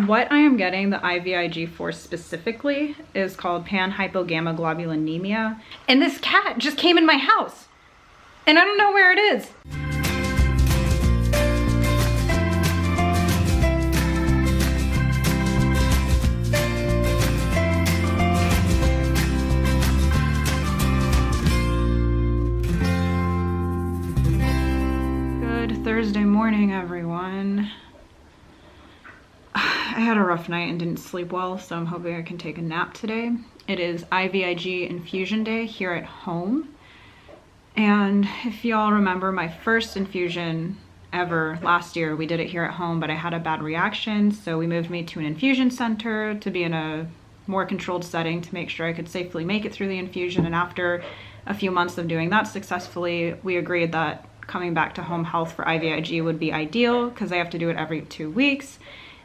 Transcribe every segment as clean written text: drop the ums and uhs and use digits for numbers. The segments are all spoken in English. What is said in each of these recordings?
What I am getting the IVIG for specifically is called panhypogammaglobulinemia. And this cat just came in my house and I don't know where it is. Good Thursday morning, everyone. I had a rough night and didn't sleep well, so I'm hoping I can take a nap today. It is IVIG infusion day here at home. And if y'all remember my first infusion ever last year, we did it here at home, but I had a bad reaction. So we moved me to an infusion center to be in a more controlled setting to make sure I could safely make it through the infusion. And after a few months of doing that successfully, we agreed that coming back to home health for IVIG would be ideal because I have to do it every 2 weeks.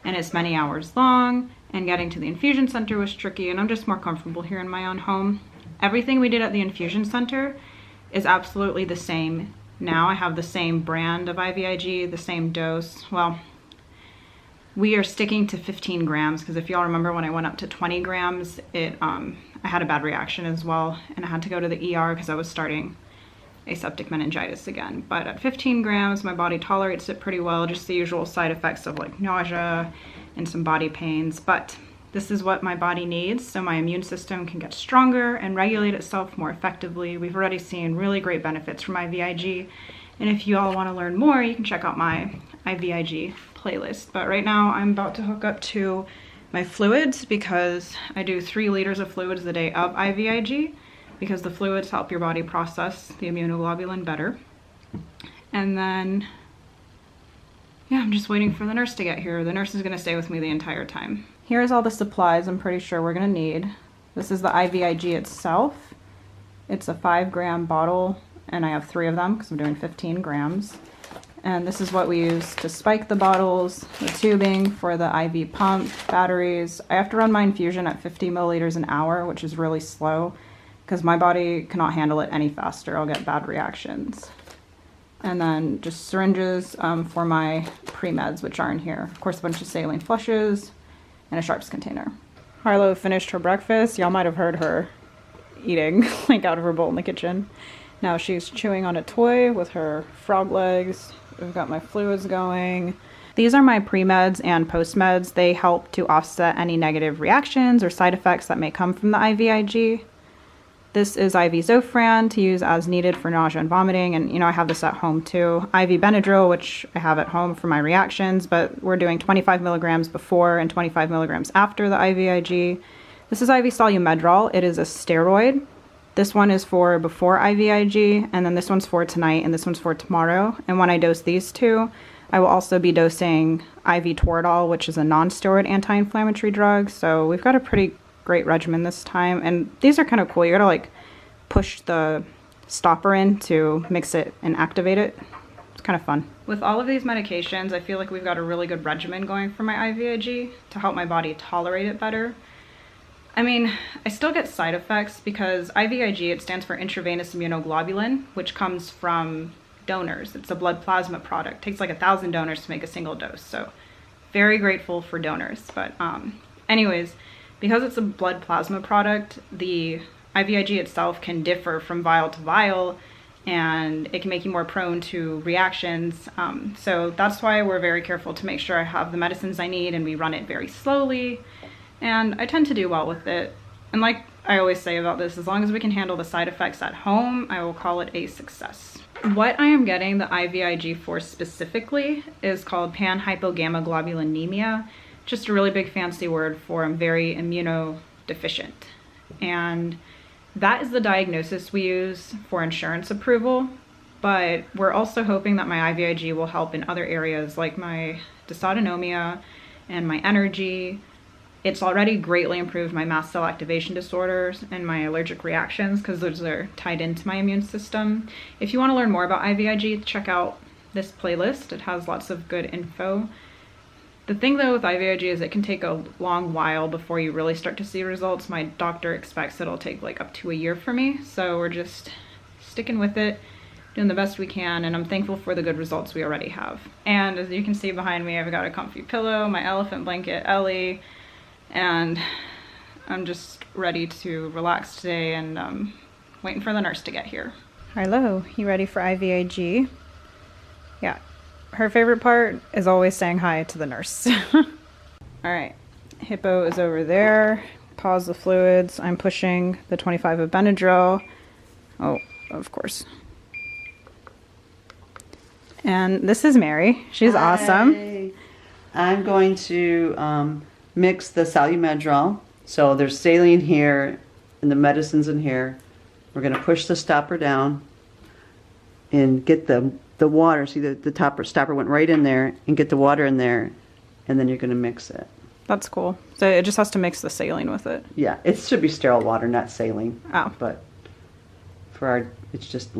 And it's many hours long, and getting to the infusion center was tricky, and I'm just more comfortable here in my own home. Everything we did at the infusion center is absolutely the same now. I have the same brand of IVIG, the same dose. Well, we are sticking to 15 grams, because if y'all remember when I went up to 20 grams, I had a bad reaction as well, and I had to go to the ER because I was starting aseptic meningitis again. But at 15 grams, my body tolerates it pretty well, just the usual side effects of like nausea and some body pains. But this is what my body needs so my immune system can get stronger and regulate itself more effectively. We've already seen really great benefits from IVIG. And if you all want to learn more, you can check out my IVIG playlist. But right now I'm about to hook up to my fluids because I do 3 liters of fluids a day of IVIG, because the fluids help your body process the immunoglobulin better. And then, yeah, I'm just waiting for the nurse to get here. The nurse is gonna stay with me the entire time. Here's all the supplies I'm pretty sure we're gonna need. This is the IVIG itself. It's a 5-gram bottle, and I have 3 of them because I'm doing 15 grams. And this is what we use to spike the bottles, the tubing for the IV pump, batteries. I have to run my infusion at 50 milliliters an hour, which is really slow, because my body cannot handle it any faster. I'll get bad reactions. And then just syringes for my pre-meds, which are in here. Of course, a bunch of saline flushes and a sharps container. Harlow finished her breakfast. Y'all might have heard her eating like out of her bowl in the kitchen. Now she's chewing on a toy with her frog legs. We've got my fluids going. These are my pre-meds and post-meds. They help to offset any negative reactions or side effects that may come from the IVIG. This is IV Zofran to use as needed for nausea and vomiting, and you know I have this at home too. IV Benadryl, which I have at home for my reactions, but we're doing 25 milligrams before and 25 milligrams after the IVIG. This is IV Solumedrol. It is a steroid. This one is for before IVIG, and then this one's for tonight, and this one's for tomorrow. And when I dose these two, I will also be dosing IV Toradol, which is a non-steroid anti-inflammatory drug. So we've got a pretty great regimen this time, and these are kind of cool. You gotta like push the stopper in to mix it and activate it. It's kind of fun. With all of these medications, I feel like we've got a really good regimen going for my IVIG to help my body tolerate it better. I mean, I still get side effects because IVIG, it stands for intravenous immunoglobulin, which comes from donors. It's a blood plasma product. It takes like 1,000 donors to make a single dose. So very grateful for donors. But anyways, because it's a blood plasma product, the IVIG itself can differ from vial to vial, and it can make you more prone to reactions. So that's why we're very careful to make sure I have the medicines I need, and we run it very slowly. And I tend to do well with it. And like I always say about this, as long as we can handle the side effects at home, I will call it a success. What I am getting the IVIG for specifically is called panhypogammaglobulinemia. Just a really big fancy word for I'm very immunodeficient. And that is the diagnosis we use for insurance approval, but we're also hoping that my IVIG will help in other areas like my dysautonomia and my energy. It's already greatly improved my mast cell activation disorders and my allergic reactions because those are tied into my immune system. If you want to learn more about IVIG, check out this playlist. It has lots of good info. The thing though with IVIG is it can take a long while before you really start to see results. My doctor expects it'll take like up to a year for me, so we're just sticking with it. doing the best we can, and I'm thankful for the good results we already have. And as you can see behind me, I've got a comfy pillow, my elephant blanket, Ellie, and I'm just ready to relax today and waiting for the nurse to get here. Hello, you ready for IVIG? Yeah, her favorite part is always saying hi to the nurse. All right, Hippo is over there. Pause the fluids. I'm pushing the 25 of Benadryl. Oh, of course. And this is Mary. She's awesome. I'm going to mix the Solumedrol. So there's saline here and the medicines in here. We're going to push the stopper down and get the water. See, the stopper went right in there, and get the water in there, and then you're going to mix it. That's cool. So it just has to mix the saline with it. Yeah, it should be sterile water, not saline. Oh. But for our, it's just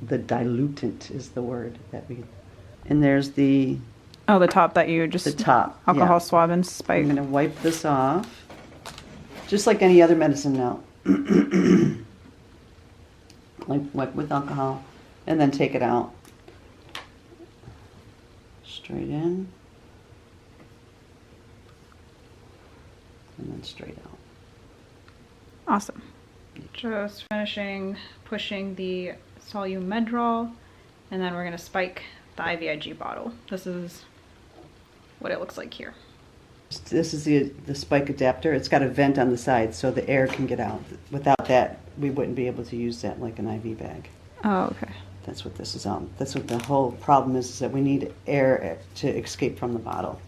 the dilutant is the word that we. And there's the. Oh, the top that you just. The top. Alcohol yeah. swab and spike. I'm going to wipe this off, just like any other medicine now. Like wipe with alcohol, and then take it out. Straight in. And then straight out. Awesome. Just finishing pushing the Solumedrol, and then we're going to spike the IVIG bottle. This is what it looks like here. This is the spike adapter. It's got a vent on the side so the air can get out. Without that, we wouldn't be able to use that like an IV bag. Oh, okay. That's what this is on. That's what the whole problem is that we need air to escape from the bottle.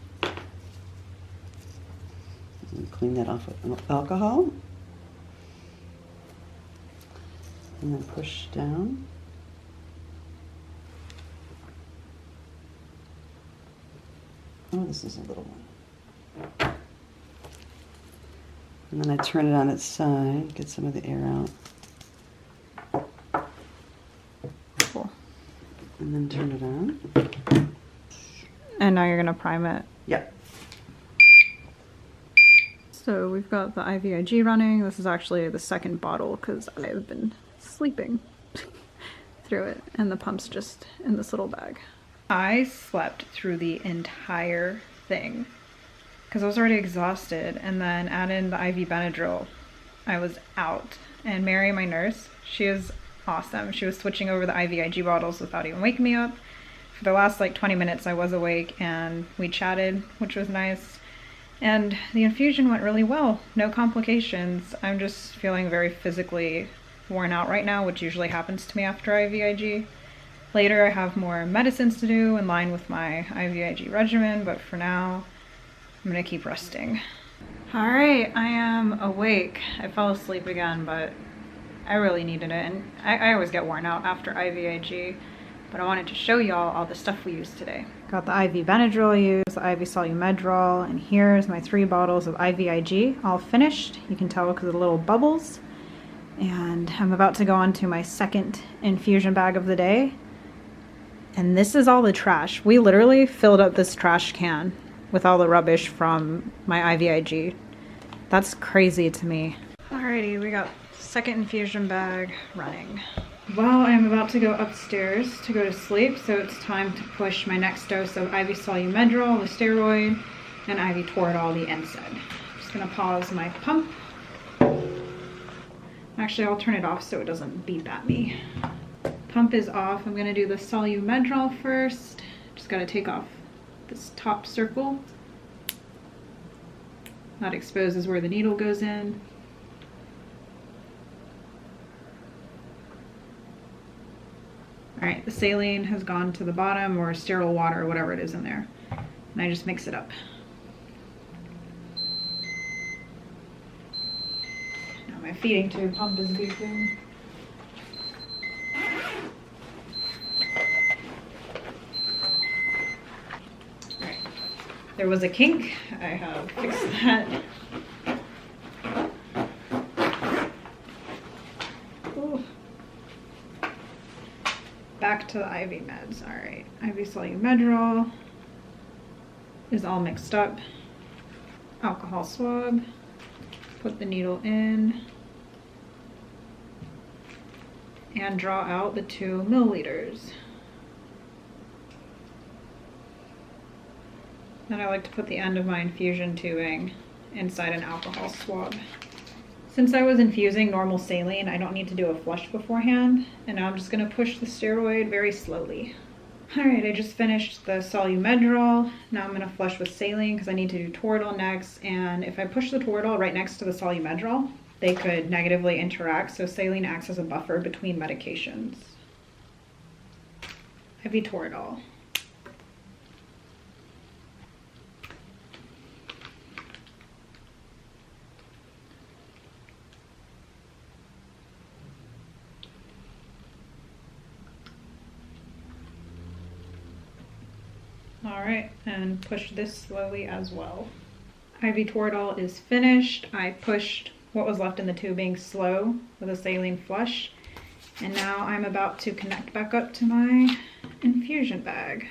And clean that off with alcohol. And then push down. Oh, this is a little one. And then I turn it on its side, get some of the air out. Cool. And then turn it on. And now you're going to prime it. Yep. So we've got the IVIG running. This is actually the second bottle because I've been sleeping through it, and the pump's just in this little bag. I slept through the entire thing because I was already exhausted, and then add in the IV Benadryl. I was out. And Mary, my nurse, she is awesome. She was switching over the IVIG bottles without even waking me up. For the last like 20 minutes I was awake, and we chatted, which was nice. And the infusion went really well. No complications. I'm just feeling very physically worn out right now, which usually happens to me after IVIG. Later I have more medicines to do in line with my IVIG regimen, but for now I'm gonna keep resting. All right, I am awake. I fell asleep again, but I really needed it. And I always get worn out after IVIG, but I wanted to show y'all all the stuff we used today. Got the IV Benadryl I used, the IV Solumedrol, and here's my 3 bottles of IVIG, all finished. You can tell because of the little bubbles. And I'm about to go on to my second infusion bag of the day. And this is all the trash. We literally filled up this trash can with all the rubbish from my IVIG. That's crazy to me. Alrighty, we got second infusion bag running. Well, I'm about to go upstairs to go to sleep, so it's time to push my next dose of IV Solumedrol, the steroid, and IV Toradol, the NSAID. I'm just gonna pause my pump. Actually, I'll turn it off so it doesn't beep at me. Pump is off. I'm gonna do the Solumedrol first. Just gotta take off this top circle. That exposes where the needle goes in. All right, the saline has gone to the bottom, or sterile water, or whatever it is in there. And I just mix it up. Now my feeding tube pump is beeping. All right, there was a kink. I have fixed that. Ooh. Back to the IV meds. All right, IV Solumedrol is all mixed up. Alcohol swab. Put the needle in. and draw out the 2 milliliters. Then I like to put the end of my infusion tubing inside an alcohol swab. Since I was infusing normal saline, I don't need to do a flush beforehand, and now I'm just going to push the steroid very slowly. Alright, I just finished the Solumedrol. Now I'm going to flush with saline because I need to do Toradol next, and if I push the Toradol right next to the Solumedrol, they could negatively interact, so saline acts as a buffer between medications. IV Toradol. Alright, and push this slowly as well. IV Toradol is finished. I pushed what was left in the tubing slow with a saline flush. And now I'm about to connect back up to my infusion bag.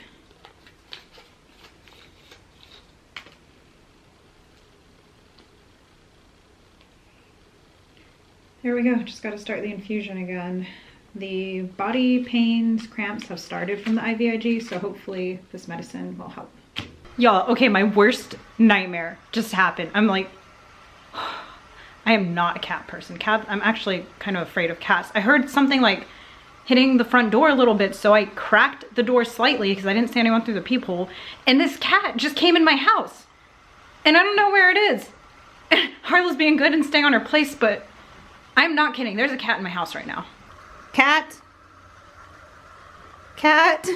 There we go, just gotta start the infusion again. The body pains, cramps have started from the IVIG, so hopefully this medicine will help. Y'all, okay, my worst nightmare just happened. I'm like, I am not a cat person. I'm actually kind of afraid of cats. I heard something like hitting the front door a little bit, so I cracked the door slightly because I didn't see anyone through the peephole, and this cat just came in my house. And I don't know where it is. Harlow's being good and staying on her place, but I'm not kidding. There's a cat in my house right now. Cat? Cat?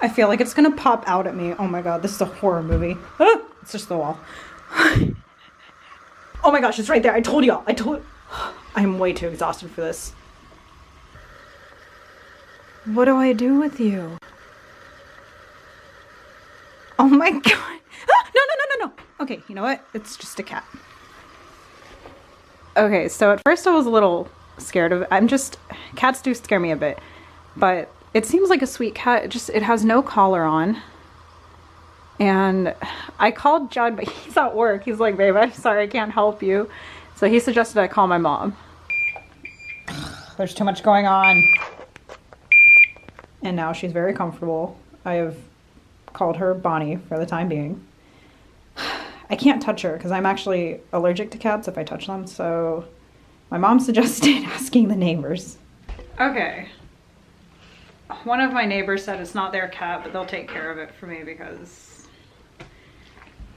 I feel like it's gonna pop out at me. Oh my god, this is a horror movie. Ah, it's just the wall. Oh my gosh, it's right there. I told y'all. I am way too exhausted for this. What do I do with you? Oh my god. Ah, no. Okay, you know what? It's just a cat. Okay, so at first I was a little scared of it. Cats do scare me a bit, but it seems like a sweet cat. It has no collar on. And I called Judd, but he's at work. He's like, babe, I'm sorry, I can't help you. So he suggested I call my mom. There's too much going on. And now she's very comfortable. I have called her Bonnie for the time being. I can't touch her because I'm actually allergic to cats if I touch them, so my mom suggested asking the neighbors. Okay. One of my neighbors said it's not their cat, but they'll take care of it for me because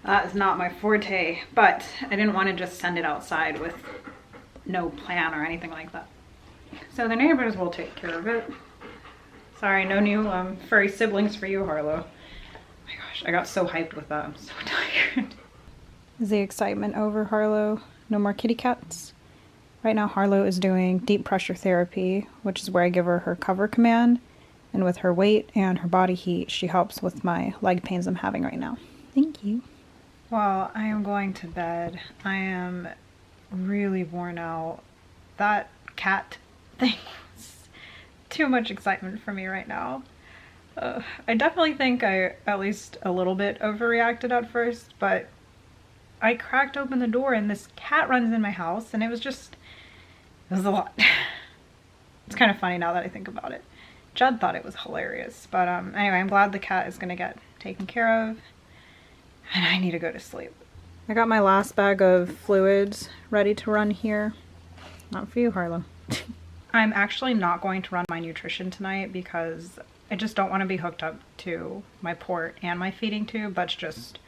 that is not my forte. But I didn't want to just send it outside with no plan or anything like that. So the neighbors will take care of it. Sorry, no new furry siblings for you, Harlow. Oh my gosh, I got so hyped with that. I'm so tired. Is the excitement over, Harlow? No more kitty cats? Right now Harlow is doing deep pressure therapy, which is where I give her her cover command. And with her weight and her body heat, she helps with my leg pains I'm having right now. Thank you. Well, I am going to bed. I am really worn out. That cat thing is too much excitement for me right now. I definitely think I at least a little bit overreacted at first, but I cracked open the door and this cat runs in my house, and it was a lot. It's kind of funny now that I think about it. Judd thought it was hilarious, but anyway, I'm glad the cat is gonna get taken care of, and I need to go to sleep. I got my last bag of fluids ready to run here. Not for you, Harlow. I'm actually not going to run my nutrition tonight because I just don't want to be hooked up to my port and my feeding tube. That's just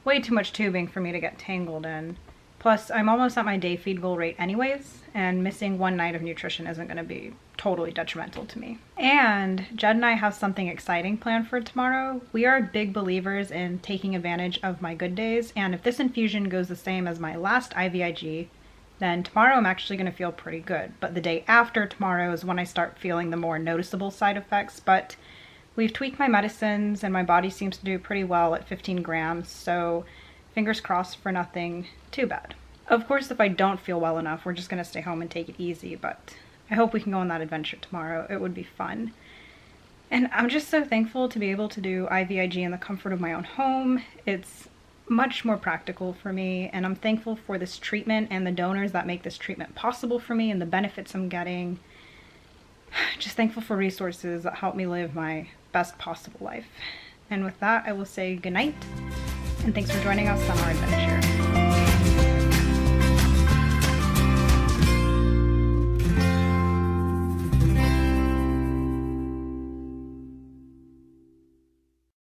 way too much tubing for me to get tangled in. Plus, I'm almost at my day feed goal rate anyways, and missing one night of nutrition isn't going to be totally detrimental to me. And Jed and I have something exciting planned for tomorrow. We are big believers in taking advantage of my good days, and if this infusion goes the same as my last IVIG, then tomorrow I'm actually going to feel pretty good. But the day after tomorrow is when I start feeling the more noticeable side effects. But we've tweaked my medicines and my body seems to do pretty well at 15 grams, so fingers crossed for nothing too bad. Of course, if I don't feel well enough, we're just going to stay home and take it easy, but I hope we can go on that adventure tomorrow. It would be fun. And I'm just so thankful to be able to do IVIG in the comfort of my own home. It's much more practical for me, and I'm thankful for this treatment and the donors that make this treatment possible for me and the benefits I'm getting. just thankful for resources that help me live my best possible life. And with that, I will say goodnight, and thanks for joining us on our adventure.